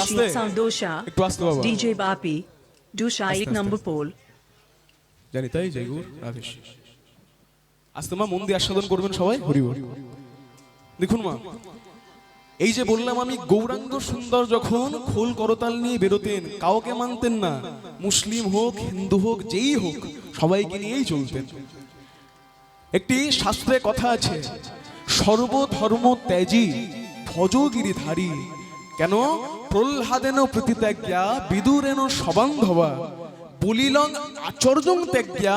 আস্তে Sound Dosha, একটু আস্তে বাবা DJ Bapi, Dusha Aste, 1 number pole. জানি তাই জয় গুরু রাধেশ আস্তে মা মন দিয়ে আস্বাদন করবেন সবাই হরি বল দেখুন মা এই যে বললাম আমি গৌরাঙ্গ সুন্দর যখন খোল করতাল নিয়ে বেরোতেন কাউকে মানতেন না মুসলিম হোক হিন্দু হোক যেই হোক সবাইকে নিয়েই চলতেন একটি শাস্ত্রে কথা আছে সর্বধর্ম ত্যাজি ভজ গিরিধারী কেন প্রহ্লাদেন প্রতিত্যাজ্ঞা বিদুরেন সবান্ধবা বলিলং আচর্যং ত্যাজ্ঞা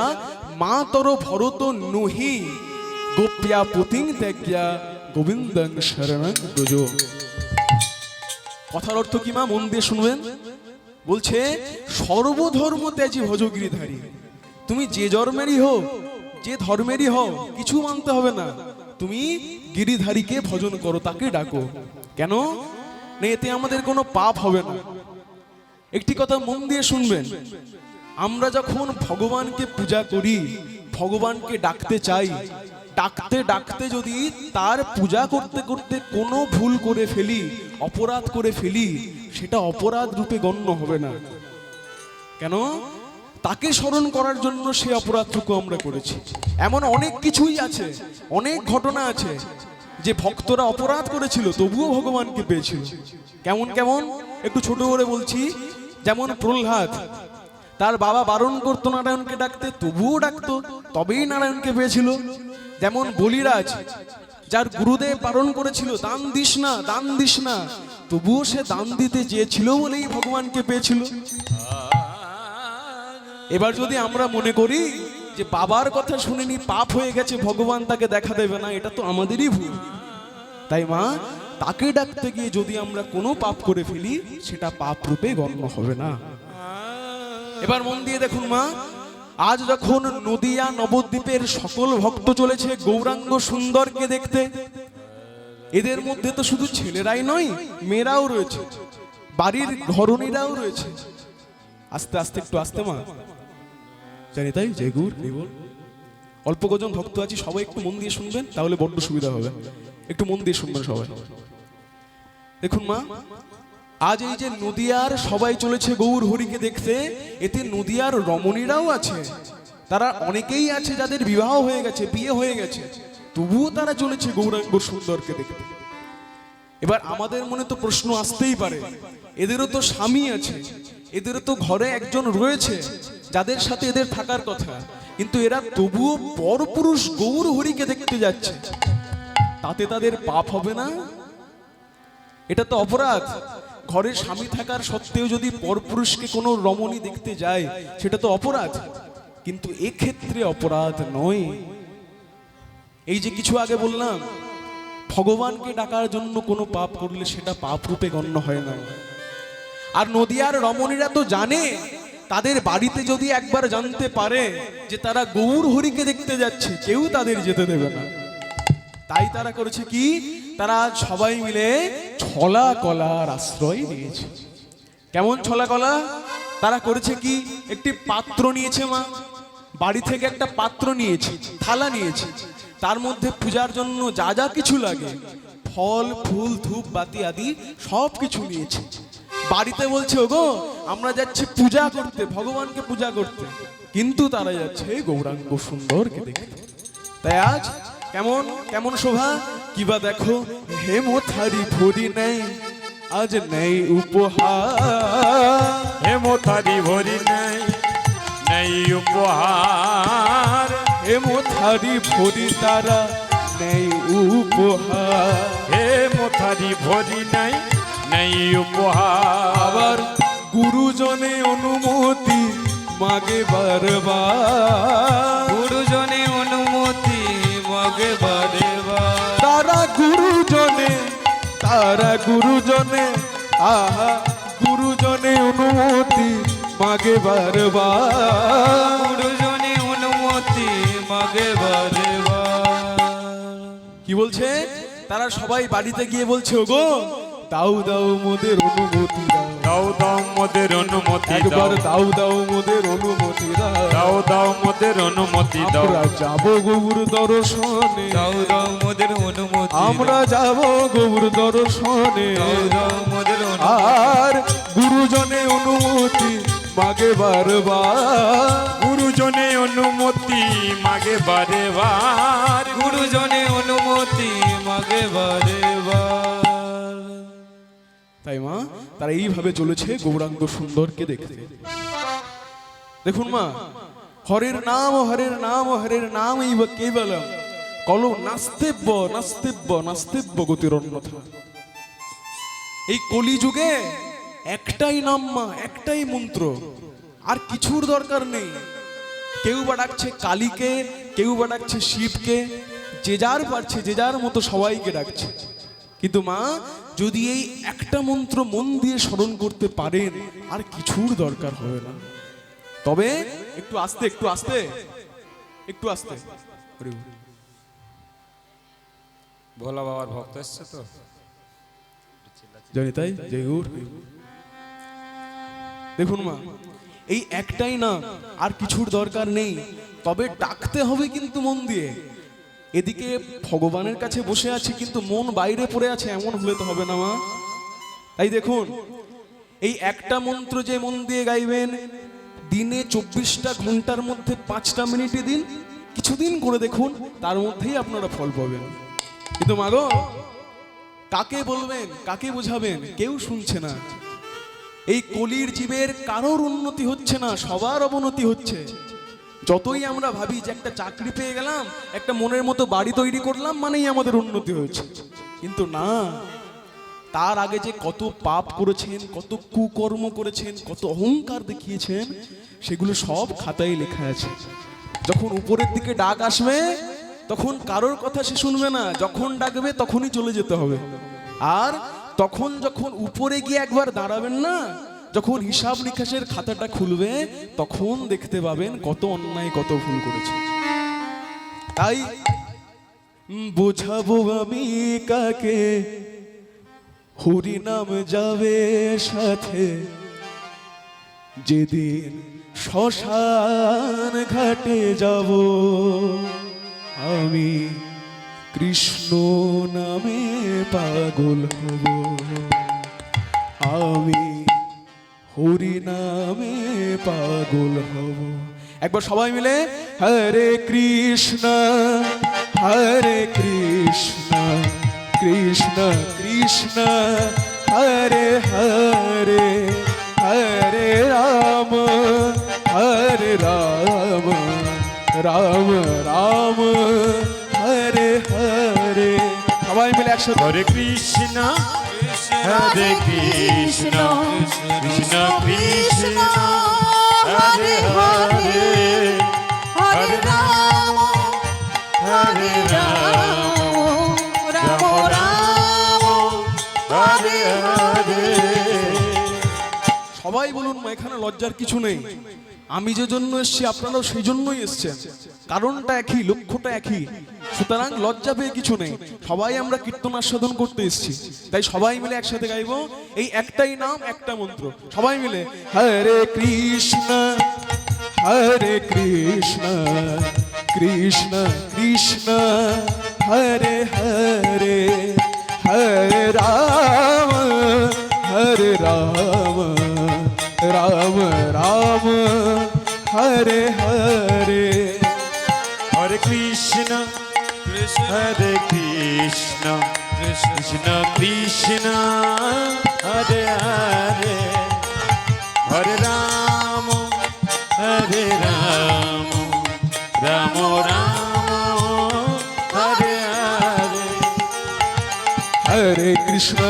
মাতর ভরত নুহি গোপ্যা পুতিং ত্যাজ্ঞা গোবিন্দং শরণং ব্রজ কথার অর্থ কি মা মন দিয়ে শুনবেন বলছে সর্বধর্ম ত্যাজি ভজ গিরিধারী তুমি যে জন্মেরই হও যে ধর্মেরই হও কিছু মানতে হবে না তুমি গিরিধারীকে ভজন করো তাকে ডাকো কেন না এতে আমাদের কোনো পাপ হবে না একটি কথা মন দিয়ে শুনবেন আমরা যখন ভগবানকে পূজা করি ভগবানকে ডাকতে চাই ডাকতে ডাকতে যদি তার পূজা করতে করতে কোনো ভুল করে ফেলি অপরাধ করে ফেলি সেটা অপরাধ রূপে গণ্য হবে না কেন তাকে স্মরণ করার জন্য সে অপরাধটুকু আমরা করেছি এমন অনেক কিছুই আছে অনেক ঘটনা আছে যে ভক্তরা অপরাধ করেছিল তবুও ভগবানকে পেয়েছিল কেমন কেমন একটু ছোট করে বলছি যেমন প্রহ্লাদ তার বাবা বারণ করতো নারায়ণকে ডাকতে তবুও ডাকতো তবেই নারায়ণকে পেয়েছিল যেমন বলিরাজ যার গুরুদেব বারণ করেছিল দান দিস না তবুও সে দান দিতে চেয়েছিল বলেই ভগবানকে পেয়েছিল এবার যদি আমরা মনে করি যে বাবার কথা শুনিনি পাপ হয়ে গেছে ভগবান তাকে দেখা দেবে না এটা তো আমাদেরই ভুল তাই মা তাকে ডাকতে গিয়ে যদি আমরা কোনো পাপ করে ফেলি সেটা পাপ রূপে গণ্য হবে না এবার মন দিয়ে দেখুন মা আজ যখন নদিয়া নবদ্বীপের সকল ভক্ত চলেছে গৌরাঙ্গ সুন্দরকে দেখতে এদের মধ্যে তো শুধু ছেলেরাই নয় মেয়েরাও রয়েছে বাড়ির ঘরণীরাও রয়েছে আস্তে আস্তে একটু আস্তে মা জানি তাই জয় গুর অল্প কজন ভক্ত আছি সবাই একটু মন দিয়ে শুনবেন তাহলে বড্ড সুবিধা হবে একটু মন দিয়ে শুনবেন সবাই দেখুন মা আজ এই যে নদিয়ার সবাই চলেছে গৌর হরিকে দেখতে এতে নদিয়ার রমণীরাও আছে তারা অনেকেই আছে যাদের বিবাহ হয়ে গেছে বিয়ে হয়ে গেছে তবুও তারা চলেছে গৌরাঙ্গ সুন্দরকে দেখতে এবার আমাদের মনে তো প্রশ্ন আসতেই পারে এদেরও তো স্বামী আছে এদেরও তো ঘরে একজন রয়েছে যাদের সাথে এদের থাকার কথা কিন্তু এরা তবুও পরপুরুষ গৌর হরিকে দেখতে যাচ্ছে তাতে তাদের পাপ হবে না এটা তো অপরাধ ঘরে স্বামী থাকার সত্ত্বেও যদি পরপুরুষকে কোনো রমণী দেখতে যায় সেটা তো অপরাধ কিন্তু এক্ষেত্রে অপরাধ নয় এই যে কিছু আগে বললাম ভগবানকে ডাকার জন্য কোনো পাপ করলে সেটা পাপ রূপে গণ্য হয় না আর নদিয়ার রমণীরা তো জানে তাদের বাড়িতে যদি একবার জানতে পারে যে তারা গৌর হরিকে দেখতে যাচ্ছে কেউ তাদের যেতে দেবে না তাই তারা করেছে কি তারা সবাই মিলে ছলা কলার আশ্রয় নিয়েছে কেমন ছলা কলা তারা করেছে কি একটি পাত্র নিয়েছে মা বাড়ি থেকে একটা পাত্র নিয়েছে থালা নিয়েছে তার মধ্যে পূজার জন্য যা যা কিছু লাগে ফল ফুল ধূপ বাতি আদি সব কিছু নিয়েছে বাড়িতে বলছে ওগো আমরা যাচ্ছি পূজা করতে ভগবানকে পূজা করতে কিন্তু তারা যাচ্ছে গৌরাঙ্গ সুন্দরকে দেখতে তাই আজ কেমন কেমন শোভা কিবা দেখো হেমথারি ভরি নেই আজ নেই উপহার হেমথারি ভরি নেই নেই উপহার হেমথারি ভরি তারা নেই উপহার হেমথারি ভরি নেই নেই উপহার আবার গুরুজনে অনুমতি মাগে বারবার গুরুজনে অনুমতি মগে বারবার তারা গুরুজনে আহা গুরুজনে অনুমতি মাগে বারবার গুরুজনে অনুমতি মগে বারবার কি বলছে তারা সবাই বাড়িতে গিয়ে বলছে ওগো দাও দাও মোদের অনুমতি দাও দাও মোদের অনুমতি একবার দাও দাও মোদের অনুমতি দাও দাও মোদের অনুমতি দাও আমরা যাব গৌর দর্শনে দাও দাও মোদের অনুমতি আমরা যাব গৌর দর্শনে দাও দাও মোদের আর মাগে বারবার। গুরুজনে অনুমতি মাগে বারে বার। গুরুজনে অনুমতি মাগে বারে বার। তাই মা তারা এইভাবে চলেছে গৌরাঙ্গ সুন্দরকে দেখতে। দেখুন মা, হরের নাম হরের নাম হরের নাম এই কেবলম কলো নাস্তেব্য নাস্তেব্য নাস্তেব্য গতির অন্যথা। এই কলিযুগে একটাই নাম মা, একটাই মন্ত্র, আর কিছুর দরকার নেই। কেউ বা ডাকছে কালীকে, কেউ বা ডাকছে শিবকে, যে যার পারছে যে যার মতো সবাইকে ডাকছে। কিন্তু মা যদি এই একটা মন্ত্র মন দিয়ে স্মরণ করতে পারেন আর কিছুর দরকার হবে না। তবে একটু আস্তে একটু আস্তে একটু আস্তে। হরি বল। ভোলা বাবার ভক্ত এসছে তো। জানি তাই জয় গৌর। দেখুন মা, এই একটাই না, আর কিছুর দরকার নেই। তবে ডাকতে হবে কিন্তু মন দিয়ে। এদিকে ভগবানের কাছে বসে আছি কিন্তু মন বাইরে পড়ে আছে, এমন হলে তো হবে না মা। তাই দেখুন, এই একটা মন্ত্র যে মন দিয়ে গাইবেন, দিনে 24টা ঘন্টার মধ্যে 5টা মিনিটই দিন, কিছুদিন করে দেখুন, তার মধ্যেই আপনারা ফল পাবেন। কিন্তু মাগো, কাকে বলবেন, কাকে বোঝাবেন, কেউ শুনছে না। এই কলির জীবের কারোর উন্নতি হচ্ছে না, সবার অবনতি হচ্ছে। যতই আমরা ভাবি যে একটা চাকরি পেয়ে গেলাম, একটা মনের মতো বাড়ি তৈরি করলাম, মানেই আমাদের উন্নতি হয়েছে, কিন্তু না। তার আগে যে কত পাপ করেছেন, কত কুকর্ম করেছেন, কত অহংকার দেখিয়েছেন, সেগুলো সব খাতায় লেখা আছে। যখন উপরের দিকে ডাক আসবে, তখন কারোর কথা সে শুনবে না, যখন ডাকবে তখনই চলে যেতে হবে। আর তখন যখন উপরে গিয়ে একবার দাঁড়াবেন না, যখন হিসাব নিকাশের খাতাটা খুলবে, তখন দেখতে পাবেন কত অন্যায় কত ভুল করেছে। তাই বোঝাবো আমি কাকে, হরি নাম যাবে সাথে, যেদিন শ্মশান ঘাটে যাব, আমি কৃষ্ণ নামে পাগল হব, আমি হরি নামে পাগল হব। একবার সবাই মিলে হরে কৃষ্ণ হরে কৃষ্ণ কৃষ্ণ কৃষ্ণ হরে হরে, হরে রাম হরে রাম রাম রাম হরে হরে। সবাই মিলে একসাথে হরে কৃষ্ণ হরে কৃষ্ণ কৃষ্ণ কৃষ্ণ হরে হরে, হরে রাম হরে রাম রাম রাম হরে হরে। সবাই বলুন মা, এখানে লজ্জার কিছু নেই। আমি যে জন্য এসেছি আপনারাও সেই জন্যই এসছেন, কারণটা একই, লক্ষ্যটা একই। সুতরাং লজ্জা পেয়ে কিছু নেই। সবাই আমরা কীর্তন আস্বাদন করতে এসেছি, তাই সবাই মিলে একসাথে গাইবো এই একটাই নাম, একটা মন্ত্র। সবাই মিলে হরে কৃষ্ণ হরে কৃষ্ণ কৃষ্ণ কৃষ্ণ হরে হরে, হরে রাম হরে রাম রাম রাম হরে হরে। হরে কৃষ্ণ হরে কৃষ্ণ কৃষ্ণ কৃষ্ণ হরে হরে, হরে রাম হরে রাম রাম রাম হরে হরে। हरे कृष्ण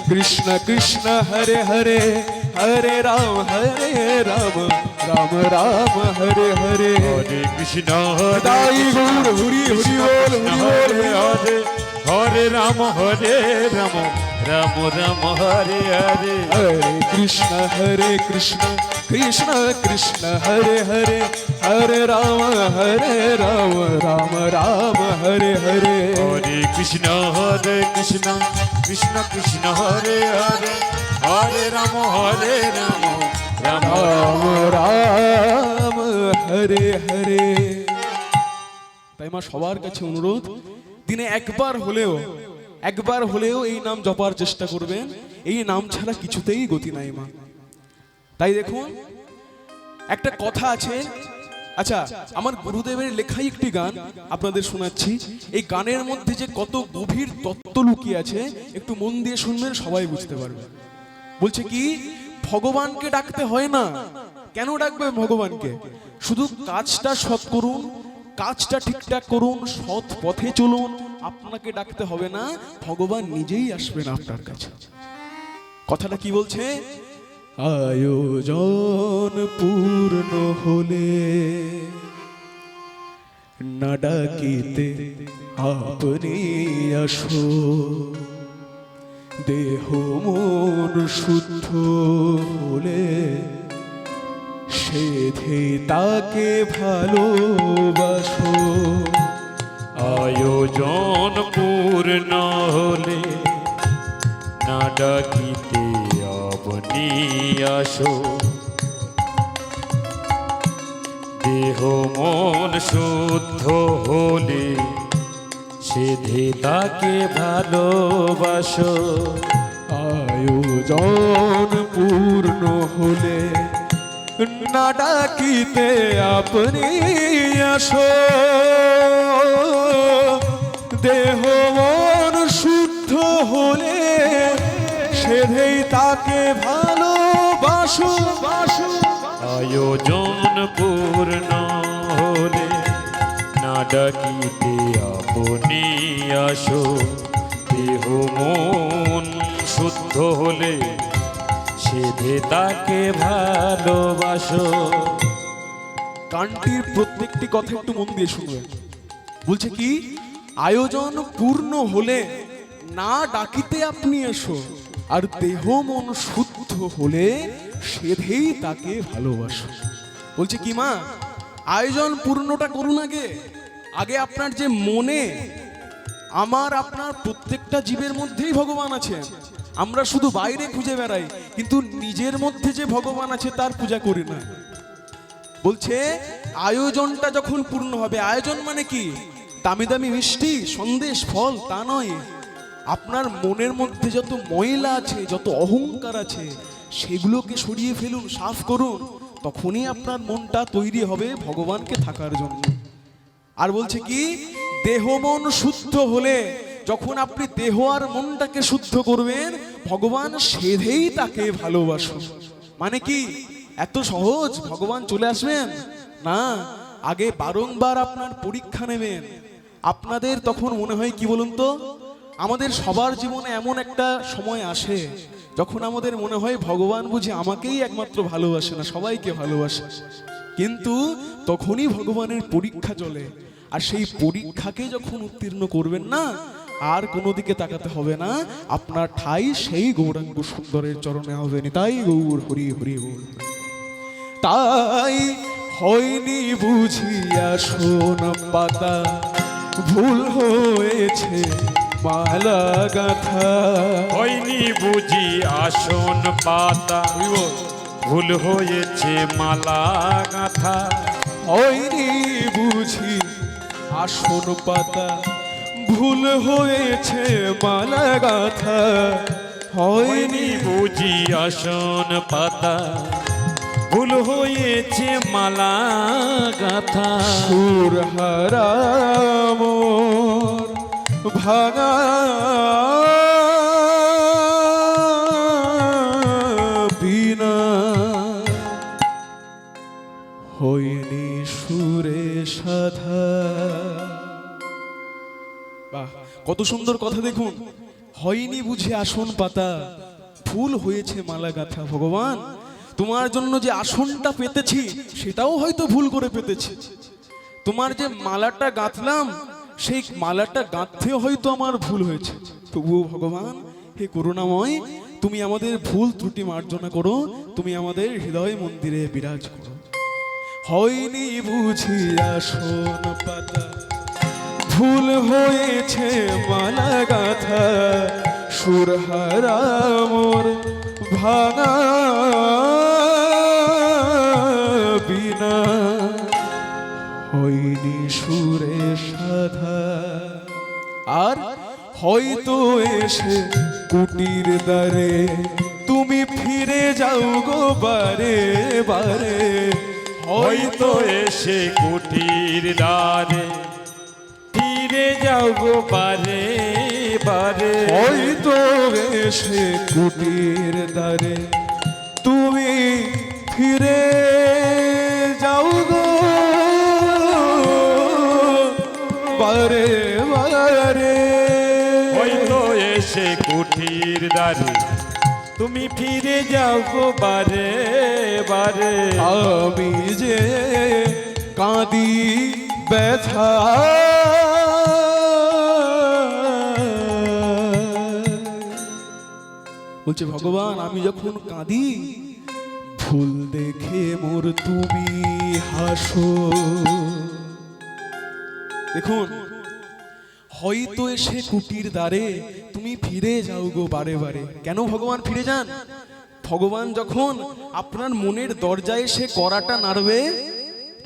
कृष्ण कृष्ण हरे हरे, हरे राम राम राम हरे हरे। हरे कृष्ण दाई गौर हरि हरि बोल हरे हरे, हरे राम राम राम हरे हरे। हरे कृष्ण कृष्ण कृष्ण हरे हरे, हरे राम राम राम हरे हरे। हरे कृष्ण कृष्ण कृष्ण हरे हरे, हरे राम राम राम राम हरे हरे। তাই মা সবার কাছে অনুরোধ, দিনে একবার হলেও এই নাম জপার চেষ্টা করবেন। এই নাম ছাড়া কিছুতেই গতি নাই মা। তাই দেখুন একটা কথা আছে, আচ্ছা আমার গুরুদেবের লেখাই একটি গান আপনাদের শোনাচ্ছি। এই গানের মধ্যে যে কত গভীর তত্ত্ব লুকিয়ে আছে একটু মন দিয়ে শুনবেন, সবাই বুঝতে পারবে। বলছে কি, ভগবানকে ডাকতে হয় না। কেন ডাকবে ভগবানকে? শুধু কাজটা সৎ করুন, কাজটা ঠিকঠাক করুন, সৎ পথে চলুন, আপনাকে ডাকতে হবে না, ভগবান নিজেই আসবেন আপনার কাছে। কথাটা কি বলছে? আয়োজন পূর্ণ হলে না ডাকিতে আপনি আসো, দেহ মন শুদ্ধ হলে সেধে তাকে ভালোবাসো। আয়োজন পূর্ণ হলে না ডাকিতে আপনি আসো, দেহ মন শুদ্ধ হলে সেধে তাকে ভালোবাসো। আয়োজন পূর্ণ হলে না ডাকিতে আপনি আসো, দেহ মন শুদ্ধ হলে সেধেই তাকে ভালোবাসো। আয়োজন পূর্ণ হলে না ডাকিতে আপনি আসো, দেহ মন শুদ্ধ হলে সেধে তাকে ভালোবাসো। গানটির প্রত্যেকটি কথা একটু মন দিয়ে শুনবেন। বলছে কি, আয়োজন পূর্ণ হলে না ডাকিতে আপনি এসো, আর দেহ মন শুদ্ধ হলে সেধেই তাকে ভালোবাসো। বলছে কি মা, আয়োজন পূর্ণটা করুন আগে। আগে আপনার যে মনে, আমার আপনার প্রত্যেকটা জীবের মধ্যেই ভগবান আছে। আমরা শুধু বাইরে খুঁজে বেড়াই, কিন্তু নিজের মধ্যে যে ভগবান আছে তার পূজা করি না। বলছে আয়োজনটা যখন পূর্ণ হবে, আয়োজন মানে কি দামি দামি মিষ্টি সন্দেশ ফল তা নয়। আপনার মনের মধ্যে যত ময়লা আছে, যত অহংকার আছে, সেগুলোকে সরিয়ে ফেলুন, সাফ করুন, তখনই আপনার মনটা তৈরি হবে ভগবানকে থাকার জন্য। আর বলছে কি, দেহ মন শুদ্ধ হলে, যখন আপনি দেহ আর মনটাকে শুদ্ধ করবেন, ভগবান সেধেই তাকে ভালোবাসো। মানে কি এত সহজ ভগবান চলে আসবেন? না, আগে বারংবার আপনার পরীক্ষা নেবেন। আপনাদের তখন মনে হয় কি বলুন তো, আমাদের সবার জীবনে এমন একটা সময় আসে যখন আমাদের মনে হয় ভগবান বুঝি আমাকেই একমাত্র ভালোবাসে না, সবাইকে ভালোবাসে। কিন্তু তখনই ভগবানের পরীক্ষা চলে, আর সেই পরীক্ষাকে যখন উত্তীর্ণ করবেন না, আর কোনো দিকে তাকাতে হবে না, আপনার ঠাই সেই গৌরাঙ্গ সুন্দরের চরণে হবে। তাই গৌর হরি হরি বল। তাই হয়নি বুঝিয়া শোন পাতা, ভুল হয়েছে মালা গাথা। হয়নি বুঝি আসন পাতা, ভুল হয়েছে মালা গাথা। হয়নি বুঝি আসন পাতা, ভুল হয়েছে মালা গাথা। হয়নি বুঝি আসন পাতা, ভুল হয়েছে মালা গাথা। সুর হারাম ভাঙা বিনা, হয়নি সুরে সাধা। বাহ, কত সুন্দর কথা দেখুন। হয়নি বুঝে আসন পাতা, ভুল হয়েছে মালা গাথা। ভগবান, তোমার জন্য যে আসনটা পেতেছি সেটাও হয়তো ভুল করে পেতেছি। তোমার যে মালাটা গাঁথলাম, সেই মালাটা গাঁথতেও হয়তো আমার ভুল হয়েছে। তবুও ভগবান, হে করুণাময়, তুমি আমাদের ভুল ত্রুটি মার্জনা করো, তুমি আমাদের হৃদয় মন্দিরে বিরাজ করো। হয়নি বুঝি আসন পাতা, ভুল হয়েছে মালা গাথা। সুর হারা মোর ভাঙা বিনা, হয়নি সুরে সাধা। আর হয়তো এসে কুটির দ্বারে তুমি ফিরে যাও গো বারে বারে, হয়তো এসে কুটির দ্বারে ফিরে যাও গো বারে বারে। হয়তো এসে কুটির দ্বারে তুমি ফিরে যাও গো বারে বারে। হয়তো এসে কুটির দ্বারে তুমি ফিরে যাও গো বারে বারে। আমি যে কাঁদি ব্যথা বলছে ভগবান, আমি যখন কাঁদি ফুল দেখে মোর তুমি হাসো। দেখুন, হয়তো এসে কুটির দ্বারে তুমি ফিরে যাও গো বারে বারে। কেন ভগবান ফিরে যান? ভগবান যখন আপনার মনের দরজায় এসে কড়াটা নাড়বে,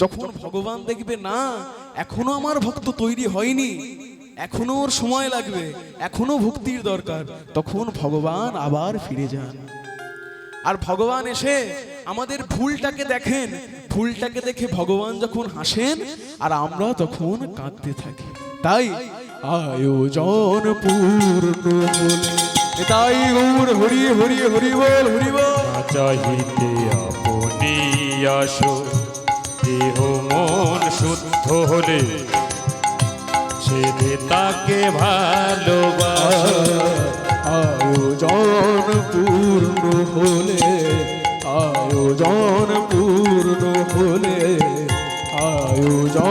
যখন ভগবান দেখবে না এখনো আমার ভক্ত তৈরি হয়নি, এখনো ওর সময় লাগবে, এখনো ভক্তির দরকার, তখন ভগবান আবার ফিরে যান। আর ভগবান এসে আমাদের ভুলটাকে দেখেন, ভুলটাকে দেখে ভগবান যখন হাসেন আর আমরা তখন কাঁদতে থাকি। তাই আয়োজন পূর্ণ হলে, তাই গৌর হরি হরি হরি বল হরি বল। না চাহিতে আপনি আসো, দেহ মন শুদ্ধ হলে ছেলে তাকে ভালোবাসো। আয়োজন পূর্ণ হলে, আয়োজন পূর্ণ হলে, আয়োজন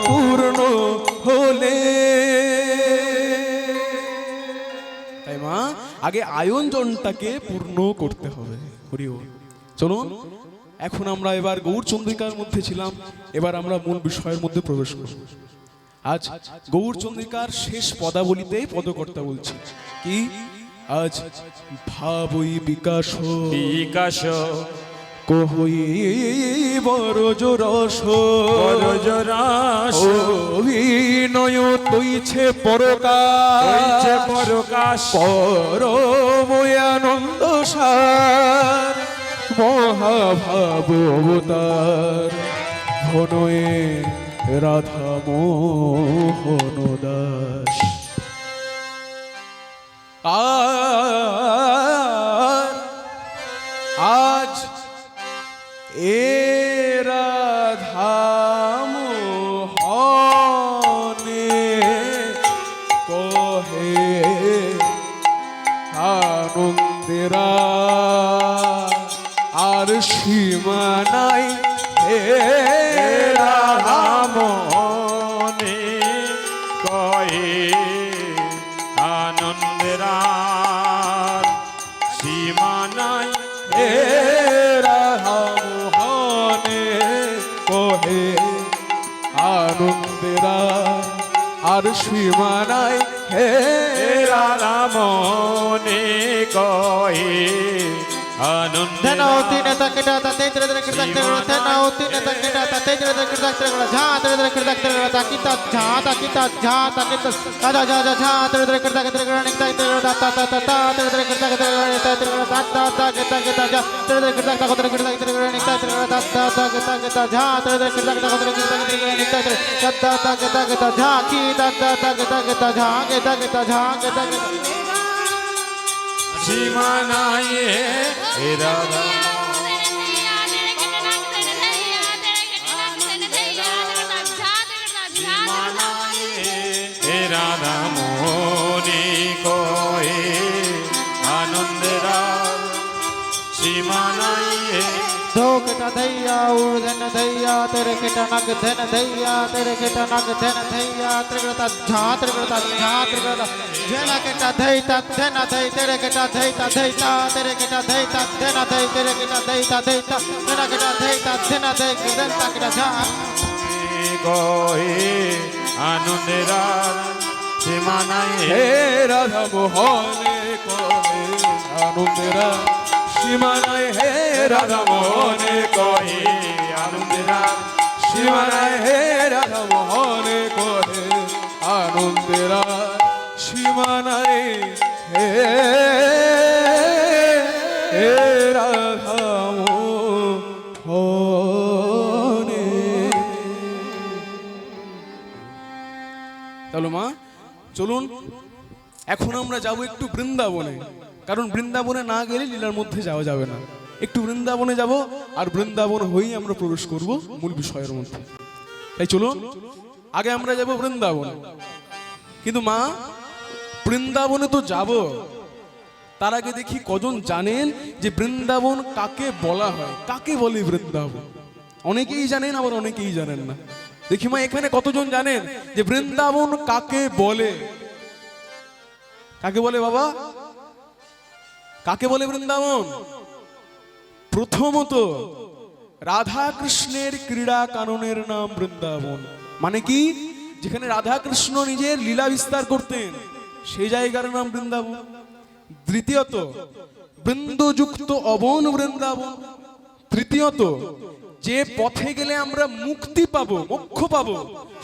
পূর্ণ হলে। তাই মা, আগে আয়োজনটাকে পূর্ণ করতে হবে। হরি বল। চলুন, এখন আমরা এবার গৌরচন্দ্রিকার মধ্যে ছিলাম, এবার আমরা মূল বিষয়ের মধ্যে প্রবেশ করব। আজ গৌরচন্দ্রিকার শেষ পদাবলিতে পদকর্তা বলছি কি, আজ ভাবই বিকাশ বিকাশ কহই বরজ রস, বরজ রস অভিনয় তৈছে পরকাশ, হইছে পরকাশ। পরময় আনন্দ সার, মহাভাব অবতার, ঘনয়ে রাধা মোহন দাস। আজ এ রাধা মোহনে কহে আনন্দেরা আর সীমা নাই, হে রাধা মনে কয়ে আনন্দের সীমা নাই। হে রাধা মোহনে কহে আনন্দেরা আর সীমা নাই, হে রাধা মনে কয়ে আনন্দ। সীমা নাই হে রাধা হে রাধা মোহনে কয়ে আনন্দের সীমা নাই। धोकटा धैया उर्धन धैया तेरे केटा नग धन धैया तेरे केटा नग धन धैया त्रिगता झा त्रिगता जेना केटा धैता धन धै तेरे केटा धैता तेरे केटा धैता धन धै तेरे केटा धैता तेरा केटा धैता धन धै गदंता केटा झा কয়ে আনন্দের সীমা নাই। হে রাধা মোহনে কহে আনন্দেরা সীমা নাই, হে রাধা মোহনে কহে আনন্দের সীমা নাই, হে রাধা মোহনে কহে আনন্দেরা সীমা নাই, হে চলুন এখন আমরা যাব একটু বৃন্দাবনে, কারণ বৃন্দাবনে না গেলে লীলার মধ্যে যাওয়া যাবে না। একটু বৃন্দাবনে যাব, আর বৃন্দাবন হয়েই আমরা প্রবেশ করব মূল বিষয়ের মধ্যে। তাই চলুন আগে আমরা যাব বৃন্দাবনে। কিন্তু মা, বৃন্দাবনে তো যাব, তার আগে দেখি কজন জানেন যে বৃন্দাবন কাকে বলা হয়, কাকে বলে বৃন্দাবন? অনেকেই জানেন, আবার অনেকেই জানেন না। দেখি মা, এখানে কতজন জানেন যে বৃন্দাবন কাকে বলে? কাকে বলে বাবা? কাকে বলে বৃন্দাবন? প্রথমত রাধা কৃষ্ণের ক্রীড়া কাননের নাম বৃন্দাবন। মানে কি? যেখানে রাধা কৃষ্ণ নিজের লীলা বিস্তার করতেন সেই জায়গার নাম বৃন্দাবন। দ্বিতীয়ত বৃন্দযুক্ত অবন বৃন্দাবন। তৃতীয়ত যে পথে গেলে আমরা মুক্তি পাবো, মোক্ষ পাবো,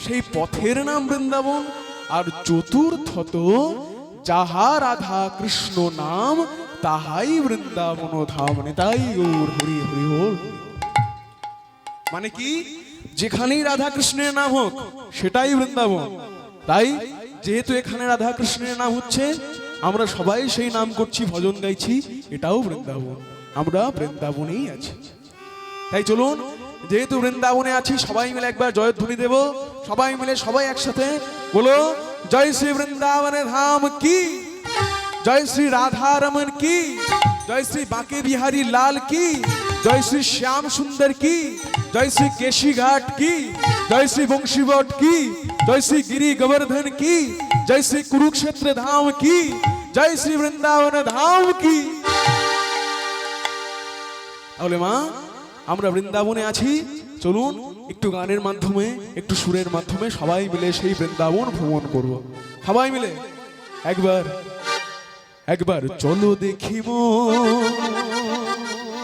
সেই পথের নাম বৃন্দাবন। আর চতুর্থত যাহা রাধা কৃষ্ণ নাম তাহাই বৃন্দাবন ধাম। তাই গৌর হরি হরি বল। মানে কি? যেখানেই রাধা কৃষ্ণের নাম হোক সেটাই বৃন্দাবন। তাই যেহেতু এখানে রাধা কৃষ্ণের নাম হচ্ছে, আমরা সবাই সেই নাম করছি, ভজন গাইছি, এটাও বৃন্দাবন। আমরা বৃন্দাবনেই আছি। তাই চলুন, যেহেতু বৃন্দাবনে আছি, সবাই মিলে একবার জয়ধ্বনি দেব। সবাই মিলে, সবাই একসাথে বলো, জয় শ্রী বৃন্দাবনের ধাম কি, জয় শ্রী রাধা রমন কি, জয় শ্রী বাঁকে বিহারী লাল কি, জয় শ্রী শ্যাম সুন্দর কি, জয় শ্রী কেশি ঘাট কি, জয় শ্রী বংশীবট কি, জয় শ্রী গিরি গোবর্ধন কি, জয় শ্রী কুরুক্ষেত্র ধাম কি, জয় শ্রী বৃন্দাবন ধাম কি। তাহলে মা, আমরা বৃন্দাবনে আছি, চলুন একটু গানের মাধ্যমে, একটু সুরের মাধ্যমে সবাই মিলে সেই বৃন্দাবন ভ্রমণ করব। সবাই মিলে একবার একবার চলো দেখিব,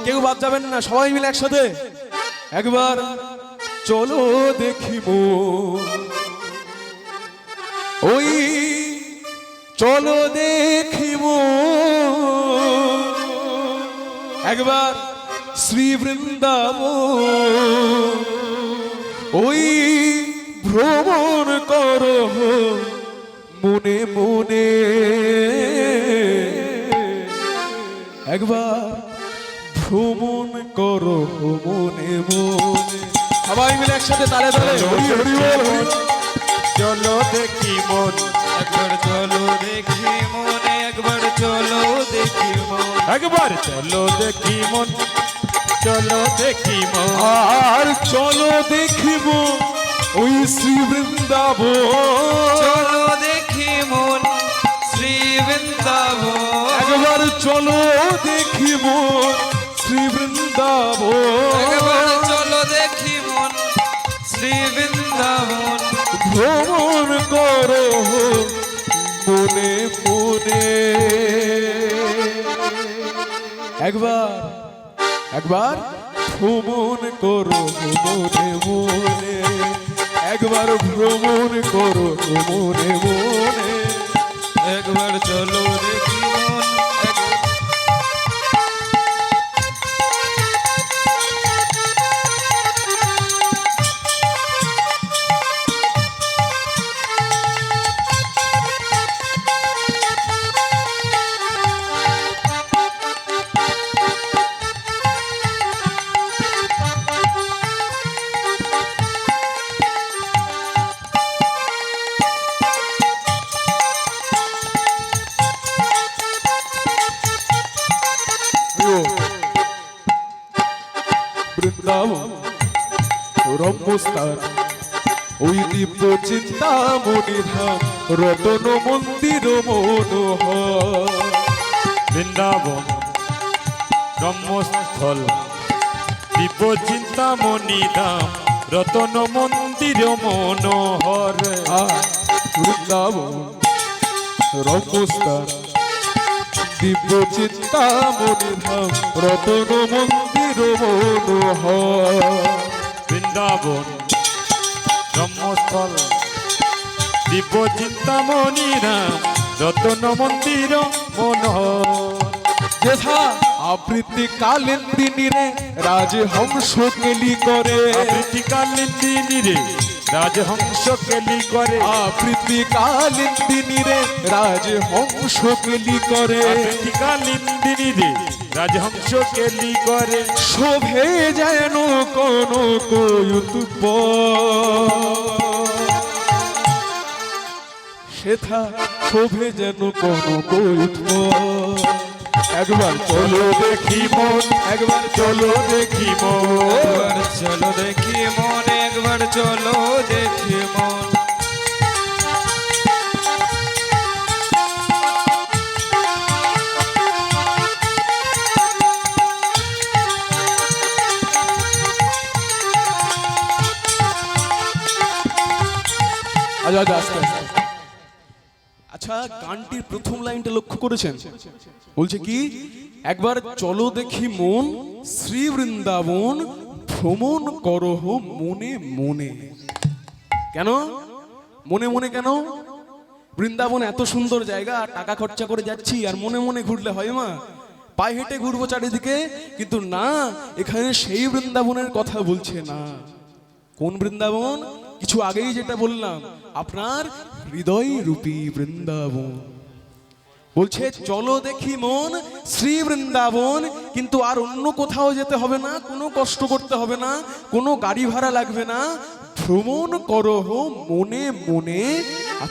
কেউ বাদ যাবেন না, সবাই মিলে একসাথে একবার চলো দেখিব, ওই চলো দেখিব একবার শ্রী বৃন্দাবন, ওই ভ্রমণ করো মনে মনে, একবার ভ্রমণ করো মনে মনে। সবাই মিলে একসাথে তালে তালে হরি হরি বল। চলো দেখি মন, একবার চলো দেখি মনে, একবার চলো দেখি মন, একবার চলো দেখি মন, চলো দেখি মন, আর চলো দেখিব ওই শ্রী বৃন্দাবন, চলো দেখি মন শ্রী বৃন্দাবন, একবার চলো দেখিব শ্রী বৃন্দাবন, একবার চলো দেখি মন শ্রী বৃন্দাবন, ভ্রমণ করো মনে মনে, একবার একবার ভ্রমণ করো মনে মনে, একবার ভ্রমণ করো মনে মনে, একবার চলো দেখি মন, বৃন্দাবন রম্যস্থান, ওই দিব্য চিন্তামণি ধাম, রতন মন্দির মনোহর, বৃন্দাবন ব্রহ্মস্থল, দিব্য চিন্তামণি ধাম, রতন মন্দির মনোহর। বৃন্দাবন রম্যস্থান, দিব্য চিন্তামণি ধাম, রতন মন্দির মনোহর, বৃন্দাবন ব্রহ্মস্থল, দিব্য চিন্তামণি ধাম, রতন মন্দির মনোহর। যেথা আবৃত্তি কালিন্দিনী রে রাজহংস কেলি করে, আবৃত্তিকালীন দিনী রে রাজহংস কেলি করে পৃথ্বী কালিন্দিনী রে রাজহংস কেলি করে কালিন্দিনী রে রাজহংস কেলি করে শোভে যেন কোন কৌতুক সেথা শোভে যেন কোন কৌতুক একবার চলো দেখি মন একবার চলো দেখি মন একবার চলো দেখি মন একবার চলো দেখি মন আচ্ছা গানটির প্রথম লাইনটা লক্ষ্য করেছেন বলছে কি একবার চলো দেখি মন শ্রী বৃন্দাবন ভ্রমণ করহ মনে মনে কেন মনে মনে কেন বৃন্দাবন এত সুন্দর জায়গা টাকা খরচা করে যাচ্ছি আর মনে মনে ঘুরলে হয় মা পায়ে হেঁটে ঘুরবো চারিদিকে কিন্তু না এখানে সেই বৃন্দাবনের কথা বলছে না কোন বৃন্দাবন কিছু আগেই যেটা বললাম আপনার হৃদয় রূপী বৃন্দাবন বলছে চলো দেখি মন শ্রী বৃন্দাবন কিন্তু আর অন্য কোথাও যেতে হবে না কোনো কষ্ট করতে হবে না কোনো গাড়ি ভাড়া লাগবে না ভ্রমণ করহ মনে মনে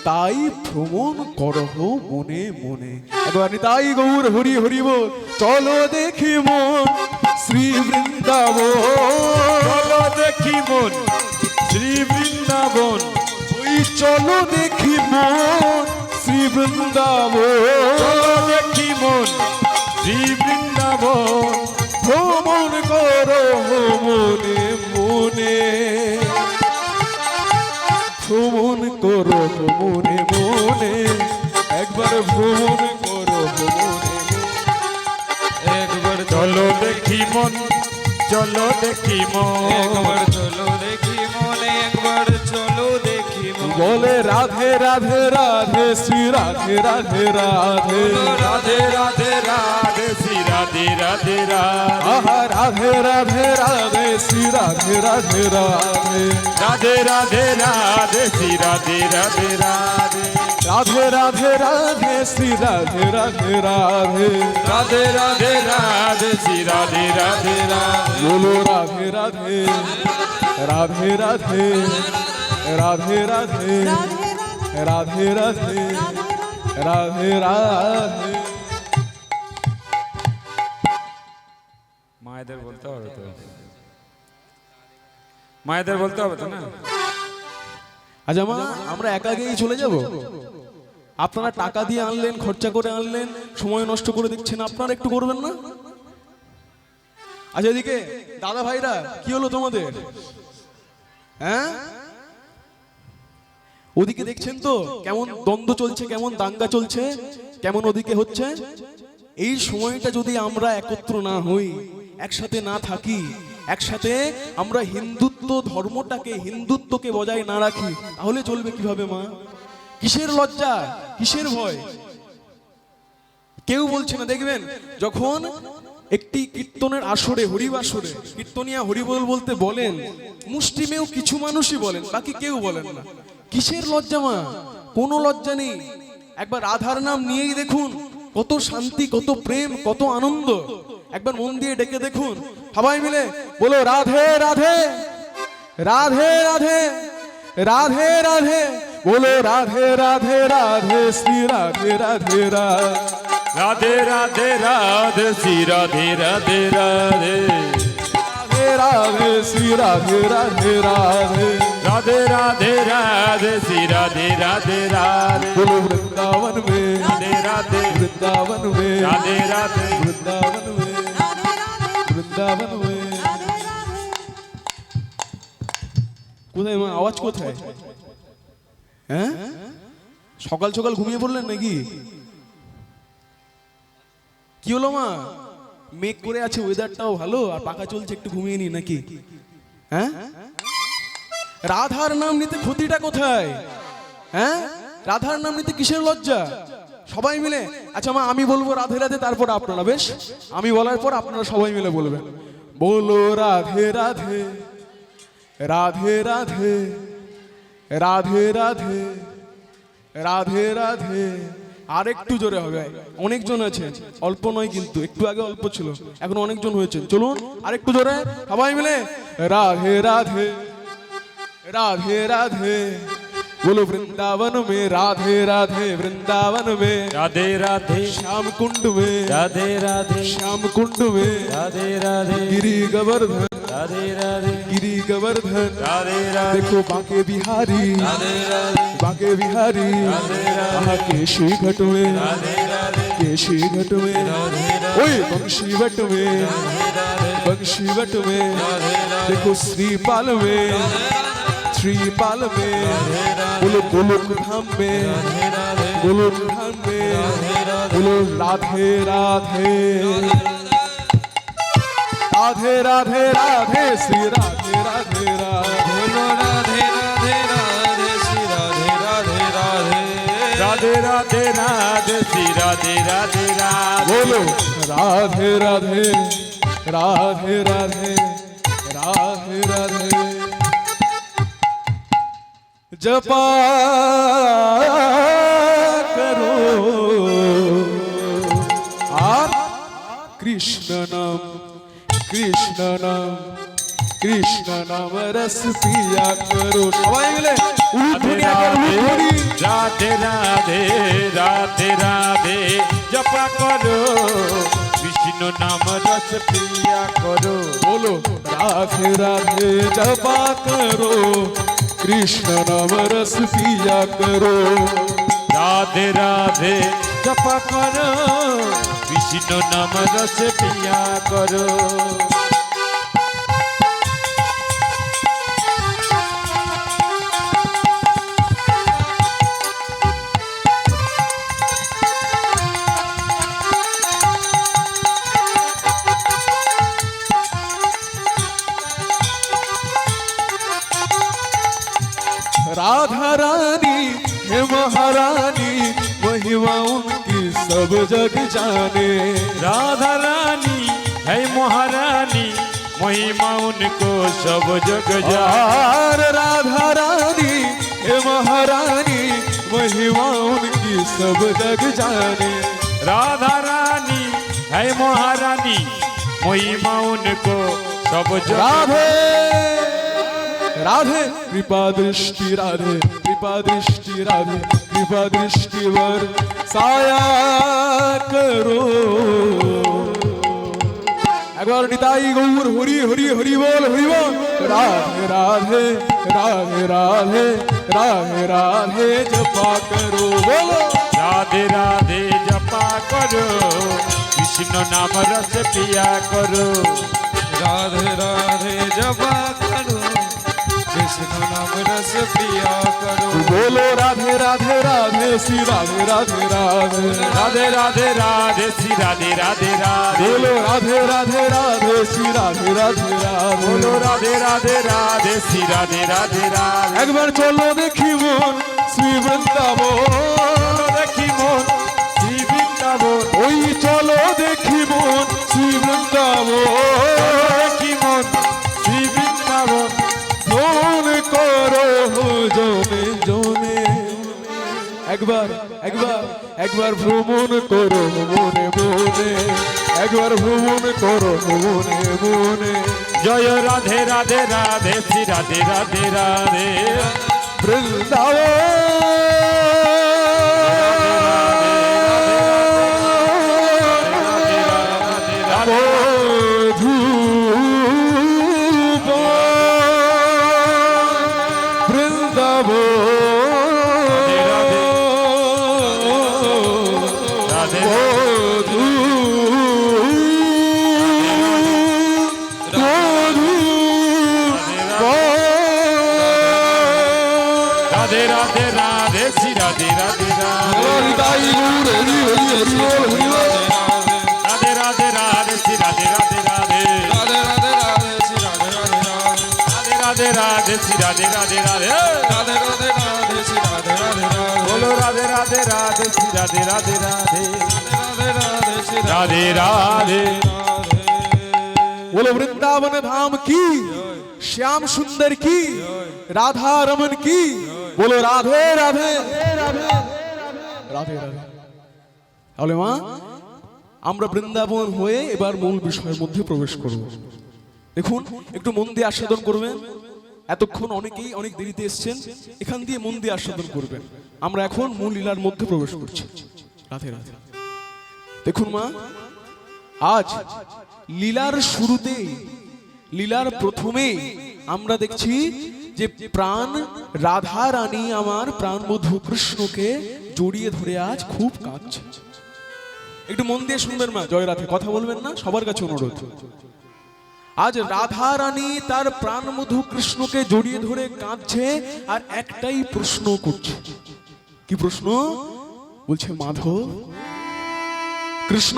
তাই ভ্রমণ করহ মনে মনে একবার তাই গৌর হরি হরি বল চলো দেখি মন শ্রী বৃন্দাবন চলো দেখি মন শ্রী বৃন্দাবন ওই চলো দেখি মন শ্রী বৃন্দাবন চলো দেখি মন শ্রী বৃন্দাবন ভ্রমণ করো মনে মনে ভ্রমণ করো মনে মনে একবার ভ্রমণ করো মনে একবার চলো দেখি মন চলো দেখি মন একবার চলো দেখি মন একবার চলো দেখি মন বলে রাধে রাধে রাধে শ্রী রাধে রাধে রাধে রাধে রাধে রাধে শ্রী রাধে রাধে রাধে আহা রাধে রাধে রাধে শ্রী রাধে রাধে রাধে রাধে রাধে রাধে শ্রী রাধে রাধে রাধে রাধে রাধে রাধে শ্রী রাধে রাধে রাধে রাধে রাধে রাধে শ্রী রাধে রাধে রাধে বলো রাধে রাধে রাধে রাধে রাধে রাধে রাধে রাধে রাধে রাধে মায়েদের বলতে হবে তো মায়েদের বলতে হবে তো না আচ্ছা মা আমরা একা গিয়েই চলে যাব আপনারা টাকা দিয়ে আনলেন খরচা করে আনলেন সময় নষ্ট করে দিচ্ছেন আপনারা একটু করবেন না আচ্ছা এদিকে দাদা ভাইরা কি হলো তোমাদের হ্যাঁ ওদিকে দেখছেন তো কেমন দ্বন্দ্ব চলছে কেমন দাঙ্গা চলছে কেমন ওদিকে হচ্ছে এই সময়টা যদি আমরা একত্র না হই একসাথে না থাকি একসাথে আমরা হিন্দুত্ব ধর্মটাকে হিন্দুত্বকে বজায় না রাখি তাহলে চলবে কিভাবে মা কিসের লজ্জা কিসের ভয় কেউ বলছে না দেখবেন যখন একটি কীর্তনের আসরে হরিবাসরে কীর্তনিয়া হরিবোল বলতে বলেন মুষ্টিমেয় কিছু মানুষই বলেন বাকি কেউ বলেন না কিসের লজ্জা মা কোনো লজ্জা নেই একবার রাধার নাম নিয়েই দেখুন কত শান্তি কত প্রেম কত আনন্দ একবার মন দিয়ে ডেকে দেখুন সবাই মিলে বলো রাধে রাধে রাধে রাধে রাধে রাধে বলো রাধে রাধে রাধে শ্রী রাধে রাধে রাধে রাধে রাধে রাধে শ্রী রাধে রাধে রাধে राधे राधे श्री राधे राधे राधे राधे राधे राधे श्री राधे राधे राधे बोलो वृंदावन में राधे राधे वृंदावन में राधे राधे वृंदावन में वृंदावन में কোথায় মা আওয়াজ কোথায় হ্যাঁ সকাল সকাল ঘুমিয়ে পড়লেন নাকি কি হলো মা মেঘ করে আছে ওয়েদারটাও ভালো আর পাখা চলছে একটু ঘুমিয়ে নি নাকি হ্যাঁ রাধার নাম নিতে ক্ষতিটা কোথায় হ্যাঁ রাধার নাম নিতে কিসের লজ্জা সবাই মিলে আচ্ছা মা আমি বলবো রাধে রাধে তারপর আপনারা বেশ আমি বলার পর আপনারা সবাই মিলে বলবেন বলো রাধে রাধে রাধে রাধে রাধে রাধে রাধে রাধে। আর একটু জোরে হবে, অনেকজন আছে, অল্প নয় কিন্তু, একটু আগে অল্প ছিল, এখন অনেকজন হয়েছে। চলুন আর একটু জোরে সবাই মিলে রাধে রাধে राधे राधे। बोलो वृंदावन में राधे राधे, वृंदावन में राधे राधे श्याम कुंड में राधे राधे श्याम कुंड में राधे राधे गिरी गोवर्धन राधे राधे गिरी गोवर्धन। राधे राधे देखो बांके बिहारी बांके बिहारी वहाँ केशी घट में केशी घट में ओए बंशी भट्ट में बंशी भट्ट में। देखो श्रीपाल में श्रीपाल में बोलो गोलोक धाम में गोलोक धाम में बोलो राधे राधे राधे राधे राधे श्री राधे राधे राधे। बोलो राधे राधे राधे श्री राधे राधे राधे। राधे राधे राधे श्री राधे राधे राधे। बोलो राधे राधे राधे राधे राधे राधे। जपा करो आप कृष्ण नाम कृष्ण नाम रस पिया करो। सबाई मिले राधे राधे राधे राधे राधे जपा करो विष्णु नाम रस पिया करो। बोलो राधे राधे जपा करो कृष्ण नाम रस पिया करो। राधे राधे जपा करो विष्णु नाम रस पिया करो। राधा रानी है महारानी महिमा उनकी सब जग जाने। राधा रानी है महारानी महिमा उनको सब जग जाने। और राधा रानी है महारानी महिमा उनकी सब जग जाने। राधा रानी है महारानी महिमा उनको सब जग राधे राधे कृपा दृष्टि राधे कृपा दृष्टि राधे कृपा दृष्टि वर साया करो। अगर निताई गौर हरि हरि हरि बोल राधे राधे राधे राधे राधे राधे जपा करो। बोलो राधे राधे जपा करो विष्णु नाम रस पिया करो। राधे राधे जपा करो कृष्ण नाम रस पिया करो। बोलो राधे राधे राधे श्री राधे राधे राधे राधे राधे राधे श्री राधे राधे राधे। बोलो राधे राधे राधे श्री राधे राधे राधे। बोलो राधे राधे राधे श्री राधे राधे राधे। एक बार चलो देखी मन श्री वृंदावन देखी मन श्री वृंदावन। ওই চলো দেখি মন শ্রী বৃন্দাবন। দেখি মন শ্রী বৃন্দাবন। মন করো জনে জনে একবার একবার একবার ভ্রমণ করো মনে মনে একবার ভ্রমণ করো মনে মনে। জয় রাধে রাধে রাধে শ্রী রাধে রাধে রাধে। राधे राधे राधे श्री राधे राधे राधे। राधे राधे राधे श्री राधे राधे राधे। राधे राधे राधे श्री राधे राधे राधे। राधे राधे राधे श्री राधे राधे राधे। राधे राधे राधे श्री राधे राधे राधे। बोलो राधे राधे राधे श्री राधे राधे राधे। राधे राधे श्री राधे राधे बोलो वृंदावन धाम की श्याम सुंदर की राधा रमन की বলো রাধে রাধে রাধে রাধে রাধে। তাহলে মা আমরা বৃন্দাবন হয়ে এবার মূল বিষয়ের মধ্যে প্রবেশ করব। দেখুন একটু মন দিয়ে আস্বাদন করবেন। এতক্ষণ অনেকেই অনেক দেরিতে এসছেন, এখান দিয়ে মন দিয়ে আস্বাদন করবেন। আমরা এখন মূল লীলার মধ্যে প্রবেশ করছি। রাধে রাধে। দেখুন মা, আজ লীলার শুরুতে, লীলার প্রথমে আমরা দেখছি যে প্রাণ রাধা রানী আমার প্রাণবধূ কৃষ্ণকে জড়িয়ে ধরে আজ খুব কাঁদছে। একটু মন দিয়ে শুনবেন মা, জয় রাধে, কথা বলবেন না, সবার কাছে অনুরোধ। আজ রাধা রানী তার প্রাণবধূ কৃষ্ণকে জড়িয়ে ধরে কাঁদছে আর একটাই প্রশ্ন করছে। কি প্রশ্ন? বলছে মাধব, কৃষ্ণ,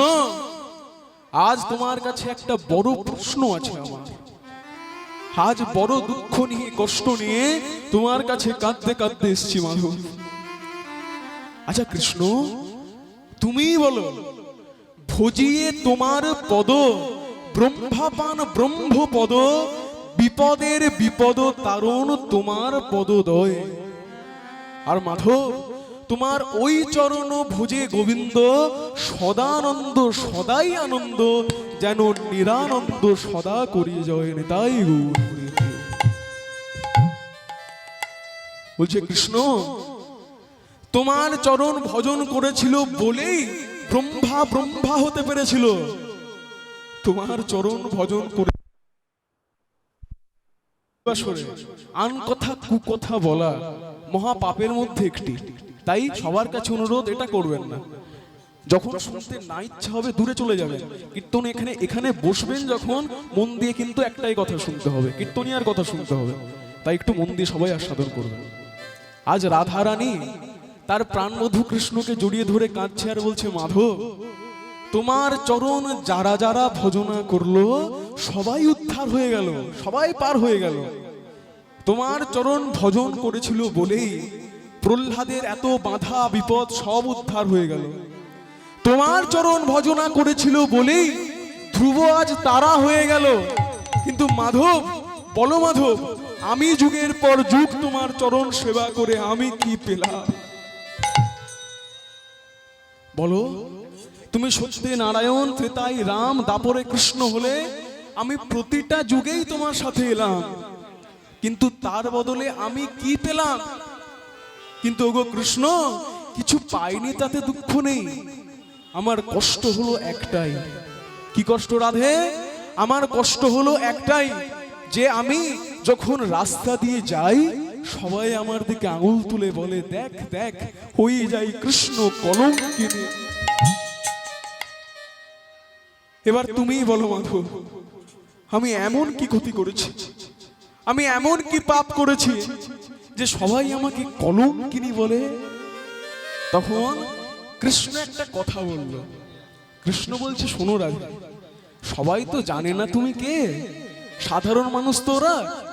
আজ তোমার কাছে একটা বড় প্রশ্ন আছে আমার। আজ বড় দুঃখ নিয়ে, কষ্ট নিয়ে তোমার কাছে কাঁদতে কাঁদতে এসেছি মাধব। আচ্ছা কৃষ্ণ, তুমি বলো, ভজিয়ে তোমার পদ, ব্রহ্মাপান ব্রহ্মপদ, বিপদের বিপদ তারণ তোমার পদদয়। আর মাধব, তোমার ওই চরণ ভোজে গোবিন্দ, সদানন্দ সদাই আনন্দ, যেন নিরানন্দ সদা করি জয় নিতাই গৌর। বলছে কৃষ্ণ, তোমার চরণ ভজন করেছিল বলেই ব্রহ্মা ব্রহ্মা হতে পেরেছিল। তোমার চরণ ভজন করে আন কথা কুকথা বলা মহা পাপের মধ্যে একটি। তাই সবার কাছে অনুরোধ, এটা করবেন না। যখন শুনতে না ইচ্ছা হবে দূরে চলে যাবেন। কীর্তন এখানে বসবেন যখন, মন দিয়ে কিন্তু একটাই কথা শুনতে হবে, কীর্তনিয়ার কথা শুনতে হবে। তাই একটু মন দিয়ে সবাই আস্বাদন করবেন। আজ রাধা রানী তার প্রাণবধূ কৃষ্ণকে জড়িয়ে ধরে কাঁদছে আর বলছে মাধব, তোমার চরণ যারা যারা ভজনা করলো সবাই উদ্ধার হয়ে গেল, সবাই পার হয়ে গেল। তোমার চরণ ভজন করেছিল বলেই প্রহ্লাদের এত বাধা বিপদ সব উদ্ধার হয়ে গেল। তোমার চরণ ভজনা করেছিল বলেই ধ্রুব আজ তারা হয়ে গেল। কিন্তু মাধব, বলো মাধব, আমি যুগের পর যুগ তোমার চরণ সেবা করে আমি কি পেলাম? বলো, তুমি সত্যি নারায়ণ, ত্রেতায় রাম, দাপরে কৃষ্ণ হলে আমি প্রতিটা যুগেই তোমার সাথে এলাম, কিন্তু তার বদলে আমি কি পেলাম? কিন্তু ওগো কৃষ্ণ, কিছু পাইনি তাতে দুঃখ নেই, আমার কষ্ট হলো একটাই। কি কষ্ট রাধে? আমার কষ্ট হলো একটাই, যে আমি যখন রাস্তা দিয়ে যাই সবাই আমার দিকে আঙুল তুলে বলে, দেখ দেখ, হয়ে যাই কৃষ্ণ কলঙ্কিনী। এবার তুমিই বলো মাধব, আমি এমন কি ক্ষতি করেছি, আমি এমন কি পাপ করেছি যে সবাই আমাকে কলঙ্কিনী বলে? তখন কৃষ্ণ একটা কথা বলল। কৃষ্ণ বলছে, শোনো রাধা, সবাই তো জানে না তুমি কে, সাধারণ মানুষ তো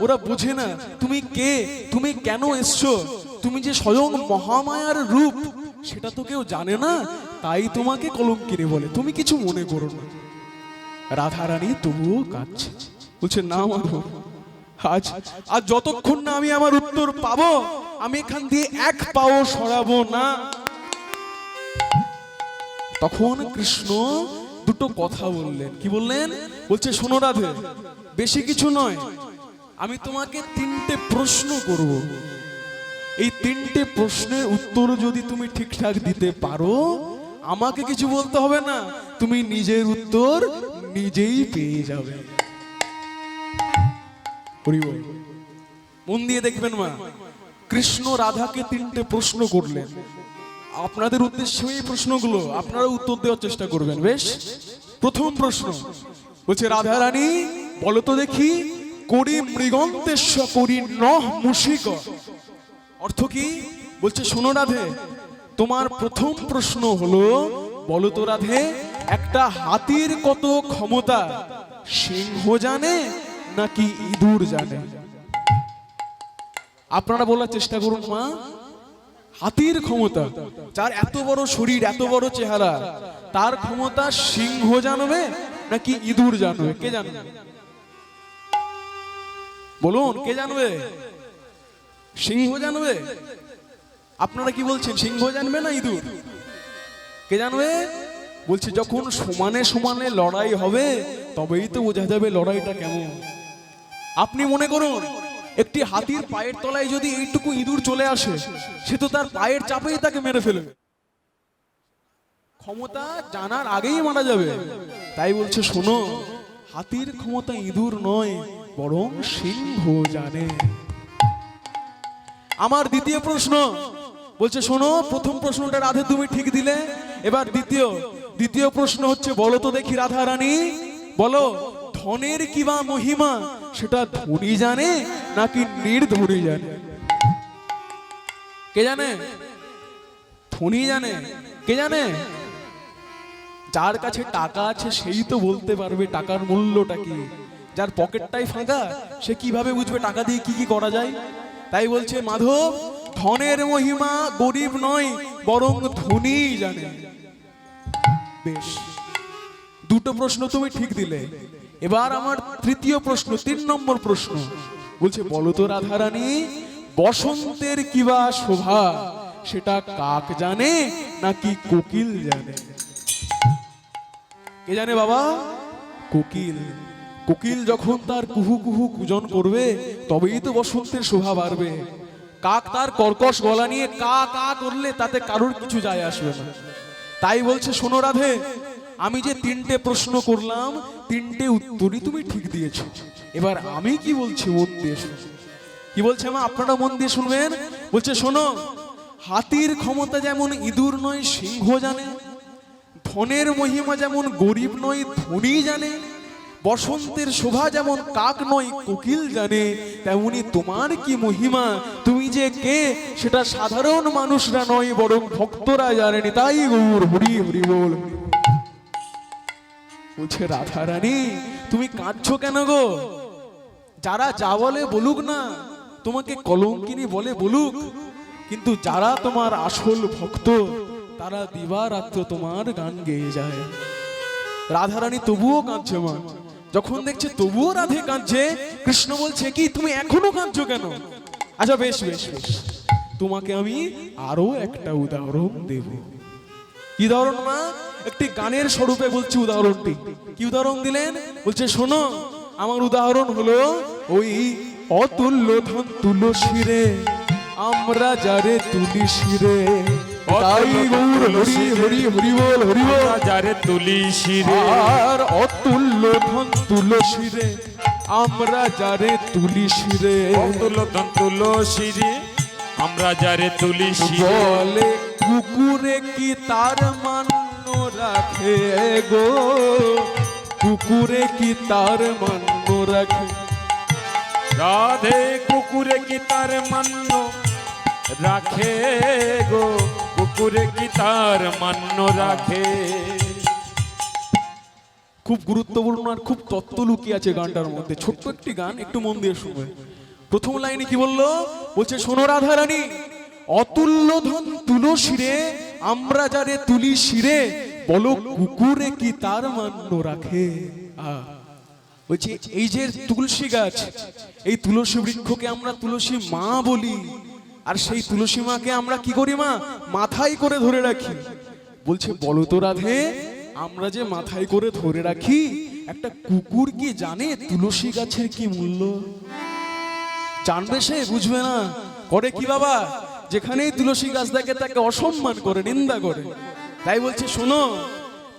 ওরা বোঝে না তুমি কে, তুমি কেন এসছো, তুমি যে স্বয়ং মহামায়ার রূপ সেটা তো কেউ জানে না, তাই তোমাকে কলঙ্কিনী বলে, তুমি কিছু মনে করো না। রাধা রানী তবুও কাঁদছে, বলছে না মাধব, আজ আজ যতক্ষণ না আমি আমার উত্তর পাবো আমি এখান দিয়ে এক পাও সরাবো না। তখন কৃষ্ণ দুটো কথা বললেন। কি বললেন? বলছে, শোনো রাধে, বেশি কিছু নয়, আমি তোমাকে তিনটে প্রশ্ন করব, এই তিনটে প্রশ্নের উত্তর যদি তুমি ঠিকঠাক দিতে পারো আমাকে কিছু বলতে হবে না, তুমি নিজের উত্তর নিজেই পেয়ে যাবে। মন দিয়ে দেখবেন মা, কৃষ্ণ রাধাকে তিনটে প্রশ্ন করলেন। আপনাদের উদ্দেশ্যে এই প্রশ্নগুলো, আপনারা উত্তর দেওয়ার চেষ্টা করবেন। বেশ, প্রথম প্রশ্ন বলছে, রাধা রানী বলো তো দেখি, করি মৃগন্তেশ্ব করি নহ মুশিক, অর্থ কি? বলছে, শোনো রাধে, তোমার প্রথম প্রশ্ন হলো, বলো তো রাধে, একটা হাতির কত ক্ষমতা, সিংহ জানে নাকি ইঁদুর জানে? আপনারা বলার চেষ্টা করুন মা। হাতির ক্ষমতা, যার এত বড় শরীর, এত বড় চেহারা, তার ক্ষমতা সিংহ জানবে নাকি ইঁদুর জানবে? কে জানবে? বলুন, কে জানবে? সিংহ জানবে? আপনারা কি বলছেন, সিংহ জানবে না ইঁদুর? কে জানবে? বলছে যখন সমানে সমানে লড়াই হবে তবেই তো বোঝা যাবে লড়াইটা কেমন। আপনি মনে করুন একটি হাতির পায়ের তলায় যদি এইটুকু ইঁদুর চলে আসে, সে তো তার পায়ের চাপেই তাকে মেরে ফেলবে। ক্ষমতা জানার আগেই মারা যাবে। তাই বলছে শোনো, হাতির ক্ষমতা ইঁদুর নয়, বরং সিংহ জানে। আমার দ্বিতীয় প্রশ্ন বলছে শোনো, প্রথম প্রশ্নটা রাধে তুমি ঠিক দিলে, এবার দ্বিতীয় প্রশ্ন হচ্ছে বলো তো দেখি রাধা রানী, বলো ধনের কি বা মহিমা সেটা ধনী জানে নাকি নির্ধনী জানে? কে জানে? ধনী জানে? কে জানে? যার কাছে টাকা আছে সেই তো বলতে পারবে টাকার মূল্যটা কি। যার পকেটটাই ফাঁকা সে কিভাবে বুঝবে টাকা দিয়ে কি কি করা যায়? তাই বলছে মাধব, ধনের মহিমা গরিব নয় বরং ধনী জানে। বেশ, দুটো প্রশ্ন তুমি ঠিক দিলে। এবার আমার তৃতীয় প্রশ্ন, 3 নম্বর প্রশ্ন বলছে বলো তো রাধারানী, বসন্তের কিবা শোভা সেটা কাক জানে নাকি কোকিল জানে? কে জানে বাবা? কোকিল। কোকিল যখন তার কুহু কুহু কুজন করবে তবেই তো বসন্তের শোভা বাড়বে। কাক তার কর্কশ গলা নিয়ে কা কা করলে তাতে কারোর কিছু যায় আসবে না। তাই বলছে শোনো রাধে, আমি যে 3টে প্রশ্ন করলাম 3টে উত্তরই তুমি ঠিক দিয়েছো। এবার আমি কি বলছি মন দিয়ে শুনো। কি বলছে মা? আপনারা মন দিয়ে শুনবেন। বলছে শোনো, হাতির ক্ষমতা যেমন ইঁদুর নয় সিংহ জানে, ধনের মহিমা যেমন গরিব নয় ধনী জানে, বসন্তের শোভা যেমন কাক নয় কোকিল জানে, তেমনি তোমার কি মহিমা তুমি যে কে সেটা সাধারণ মানুষরা নয় বরং ভক্তরা জানেনি। তাই গৌর হরি হরি বল। বলছে রাধা রানী তুমি কাঁদছো কেন গো? যারা যা বলে বলুক না, তোমাকে কলঙ্কিনী বলে বলুক, কিন্তু যারা তোমার আসল ভক্ত তারা দিবারাত্র তোমার গান গেয়ে যায়। রাধারানী তবুও কাঁদছে মা। যখন দেখছে তবুও রাধে কাঁদছে, কৃষ্ণ বলছে কি তুমি এখনো কাঁদছো কেন? আচ্ছা বেশ বেশ বেশ, তোমাকে আমি আরো একটা উদাহরণ দেব। কি উদাহরণ মা? একটি গানের স্বরূপে বলছি উদাহরণটি। কি উদাহরণ দিলেন? বলছে শোনো, আমার উদাহরণ হলো ওই অতুল্য ধন তুলসী রে আমরা যারে তুলসী রে। তাই গৌর হরি হরি হরি বল হরি বল। যারে তুলসী রে, আর অতুল্য ধন তুলসী রে আমরা যারে তুলসী রে। অতুল্য ধন তুলসী রে আমরা যারে তুলসী রে। বলে কুকুরে কি তার মান্য রাখে গো, কুকুরে কি তার মান্য রাখে? রাধে কুকুরে কি তার মান্য রাখে গো, কুকুরে কি তার মান্য রাখে। খুব গুরুত্বপূর্ণ আর খুব তত্ত্ব লুকিয়ে আছে গানটার মধ্যে। ছোট্ট একটি গান, একটু মন দিয়ে শুনবে। প্রথম লাইনে কি বললো? বলছে শোনো রাধা রানী, অতুল্য ধন তুলসী রে আমরা যারে তুলসী রে, বলো কুকুরে কি তার মান্য রাখে। বলছে এই যে তুলসী গাছ, এই তুলসী বৃক্ষকে আমরা তুলসী মা বলি, আর সেই তুলসী মাকে আমরা কি করি মা? মাথায় করে ধরে রাখি। বলছে বলো তো রাধে, আমরা যে মাথায় করে ধরে রাখি, একটা কুকুর কি জানে তুলসী গাছের কি মূল্য? জানবে সে? বুঝবে না। করে কি বাবা? যেখানেই তুলসী গাছ দেখে তাকে অসম্মান করে, নিন্দা করে। তাই বলছে শোনো,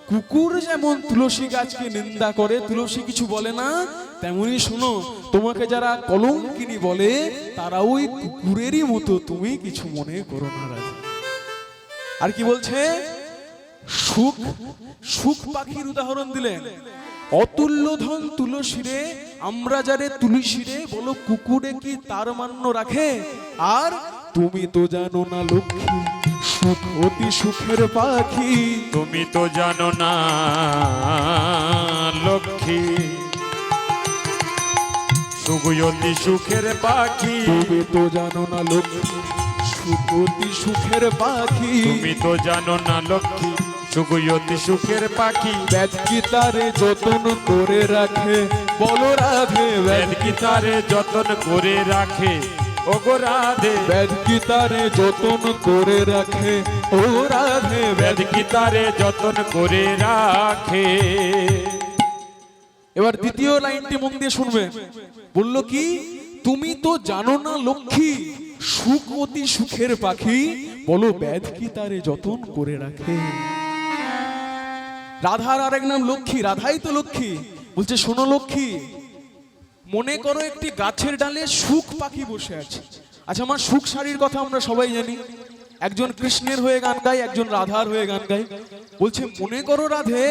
কুকুর যেমন তুলসী গাছকে নিন্দা করে, তুলসী কিছু বলে না, তেমনি শোনো তোমাকে যারা কলঙ্কিনী বলে তারা ওই কুকুরেরই মতো, তুমি কিছু মনে করো না রাধা। আর কি বলছে? সুখ সুখ পাখির উদাহরণ দিলেন। অতুল্য ধন তুলসী রে আমরা যারে তুলসী রে, বলো কুকুরে কি তার মান্য রাখে। আর তুমি তো জানো না লক্ষ্মী সুখ অতি সুখের পাখি, তুমি তো জানো না লক্ষ্মী সুখ অতি সুখের পাখি। তুমি তো জানো না লক্ষ্মী সুখ অতি সুখের পাখি। তুমি তো জানো না লক্ষ্মী সুখ অতি সুখের পাখি। বেদ কি তারে যতন করে রাখে, বলো রাধে বেদ কি তারে যতন করে রাখে, ও গো রাধে বেদ কি তারে যতন করে রাখে ও রাধে বেদ কি তারে যতন করে রাখে। এবার দ্বিতীয় লাইনটি মন দিয়ে শুনবে। বলল কি, তুমি তো জানো না লক্ষ্মী, সুখ অতি সুখের পাখি, বলো বেদ কি তারে যতন করে রাখে। রাধার আরেক নাম লক্ষ্মী, রাধাই তো লক্ষ্মী। বলছে শোনো লক্ষ্মী, মনে করো একটি গাছের ডালে সুখ পাখি বসে আছে। আচ্ছা, আমার সুখ শাড়ির কথা আমরা সবাই জানি, একজন কৃষ্ণের হয়ে গান গায়, একজন রাধার হয়ে গান গায়। বলছে মনে করো রাধে,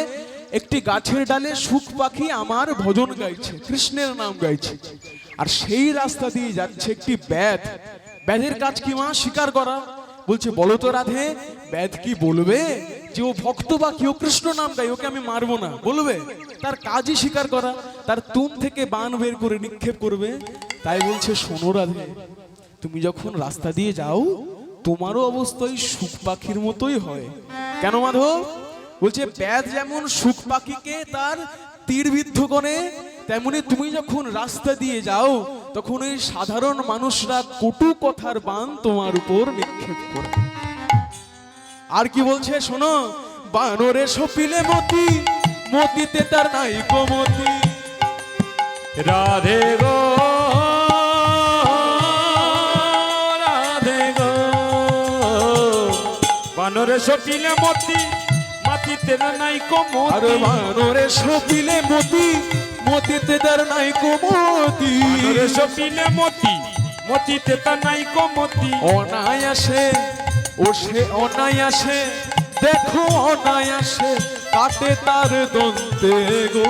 একটি গাছের ডালে সুখ পাখি আমার ভজন গাইছে, কৃষ্ণের নাম গাইছে, আর সেই রাস্তা দিয়ে যাচ্ছে একটি ব্যাধ। ব্যাধের কাজ কি মা? শিকার করা। বলছে বলো তো রাধে, ব্যাধ কি বলবে যে ও ভক্ত বা কি, ও কৃষ্ণ নাম গাই, ওকে আমি মারবো না? বলবে? তার কাজই শিকার করা, তার তুম থেকে বান বের করে নিক্ষেপ করবে। তাই বলছে শোনো রাধে, তুমি যখন রাস্তা দিয়ে যাও তোমারও অবস্থা ওই সুখ পাখির মতোই হয়। কেন মাধব? বলছে ব্যাধ যেমন সুখ পাখিকে তার তীরবিদ্ধ করে, তেমনি তুমি যখন রাস্তা দিয়ে যাও তখন এই সাধারণ মানুষরা কটু কথার বান তোমার উপর নিক্ষেপ করে। আর কি বলছে শোনো, বানরে সপিলে মতি, মতিতে তার নাই কোমতি। রাধে গো রাধে গো, বানরে সপিলে মতি, মাটিতে নাই আর কোমতি। বানরে সপিলে মতি, মতিতে তার নাই কোমতি। বানরে সপিলে মতি, মতিতে তা নাই কোমতি। অনায়াসে ও সে অনায়াসে, দেখো অনায়াসে কাটে তার দন্তে গো।